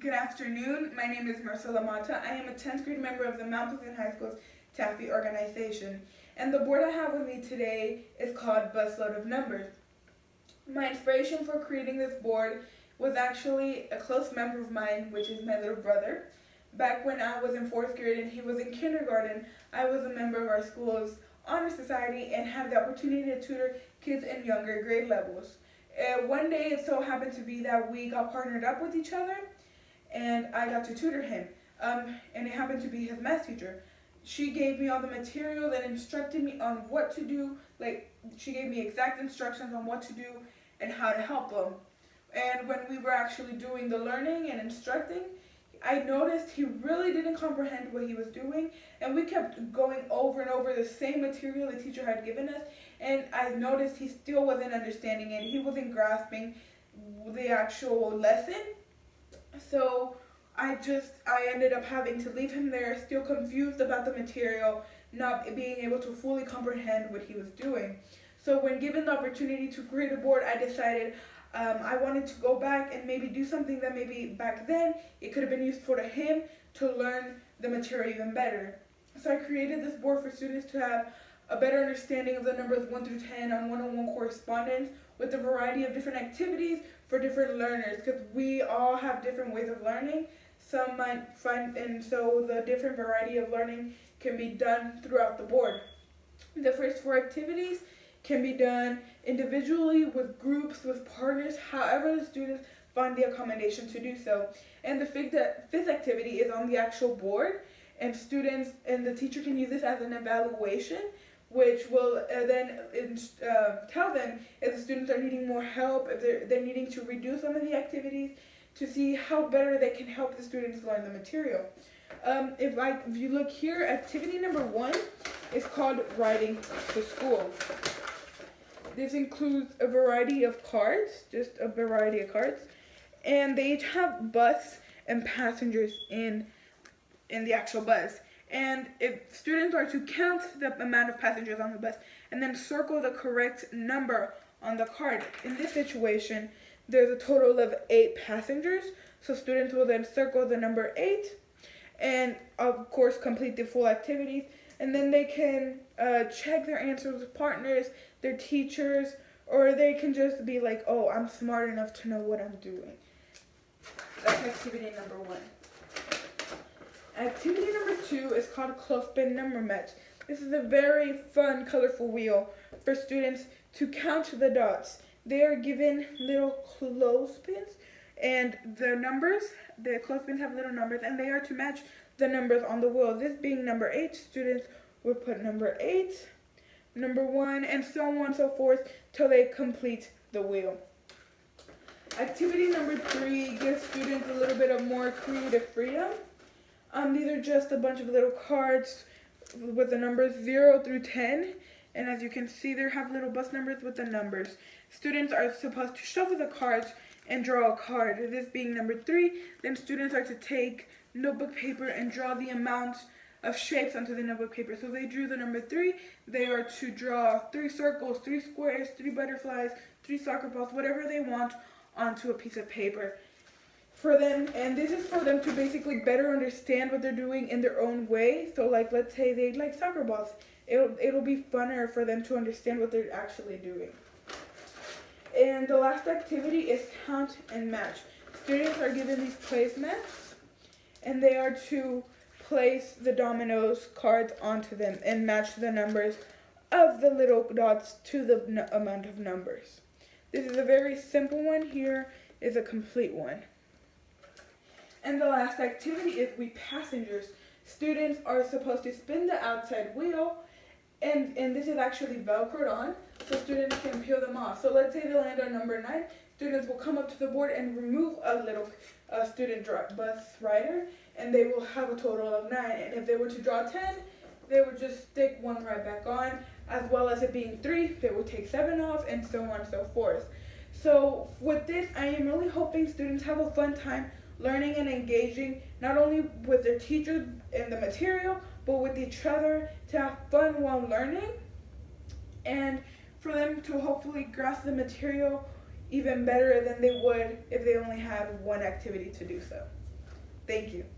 Good afternoon. My name is Marcela Mata. I am a 10th grade member of the Mount Pleasant High School's Taffy organization. And the board I have with me today is called Busload of Numbers. My inspiration for creating this board was actually a close member of mine, which is my little brother. Back when I was in 4th grade and he was in kindergarten, I was a member of our school's honor society and had the opportunity to tutor kids in younger grade levels. One day it so happened to be that we got partnered up with each other and I got to tutor him. And it happened to be his math teacher. She gave me all the material and instructed me on what to do. Like, she gave me exact instructions on what to do and how to help him. And when we were actually doing the learning and instructing, I noticed he really didn't comprehend what he was doing, and we kept going over and over the same material the teacher had given us, and I noticed he still wasn't understanding it. He wasn't grasping the actual lesson. So I ended up having to leave him there, still confused about the material, not being able to fully comprehend what he was doing. So when given the opportunity to create a board, I decided I wanted to go back and maybe do something that maybe back then it could have been useful to him to learn the material even better. So I created this board for students to have a better understanding of the numbers 1 through 10 on one-on-one correspondence with a variety of different activities for different learners, because we all have different ways of learning. Some might find, and so the different variety of learning can be done throughout the board. The first 4 activities can be done individually, with groups, with partners, however the students find the accommodation to do so. And the fifth activity is on the actual board, and students and the teacher can use this as an evaluation, which will then tell them if the students are needing more help, if they're needing to redo some of the activities, to see how better they can help the students learn the material. If you look here, activity number 1 is called Riding to School. This includes a variety of cards, just a variety of cards, and they each have bus and passengers in the actual bus. And if students are to count the amount of passengers on the bus and then circle the correct number on the card, in this situation, there's a total of 8 passengers. So students will then circle the number 8 and of course complete the full activities. And then they can check their answers with partners, their teachers, or they can just be like, oh, I'm smart enough to know what I'm doing. That's activity number 1. Activity number 2 is called Clothespin Number Match. This is a very fun, colorful wheel for students to count the dots. They are given little clothespins, and the clothespins have little numbers, and they are to match the numbers on the wheel. This being number 8, students would put number 8, number 1, and so on and so forth till they complete the wheel. Activity number 3 gives students a little bit of more creative freedom. These are just a bunch of little cards with the numbers 0 through 10, and as you can see, they have little bus numbers with the numbers. Students are supposed to shuffle the cards and draw a card. This being number 3, then students are to take notebook paper and draw the amount of shapes onto the notebook paper. So they drew the number 3, they are to draw 3 circles, 3 squares, 3 butterflies, 3 soccer balls, whatever they want onto a piece of paper. For them, and this is for them to basically better understand what they're doing in their own way. So like, let's say they like soccer balls, it'll be funner for them to understand what they're actually doing. And the last activity is Count and Match. Students are given these placemats, and they are to place the dominoes cards onto them and match the numbers of the little dots to the amount of numbers. This is a very simple one. Here is a complete one. And the last activity is We Passengers. Students are supposed to spin the outside wheel, and this is actually Velcroed on, so students can peel them off. So let's say they land on number 9, students will come up to the board and remove a little student bus rider, and they will have a total of 9. And if they were to draw 10, they would just stick 1 right back on, as well as it being 3, they would take 7 off, and so on and so forth. So with this, I am really hoping students have a fun time learning and engaging, not only with their teachers and the material, but with each other, to have fun while learning, and for them to hopefully grasp the material even better than they would if they only had one activity to do so. Thank you.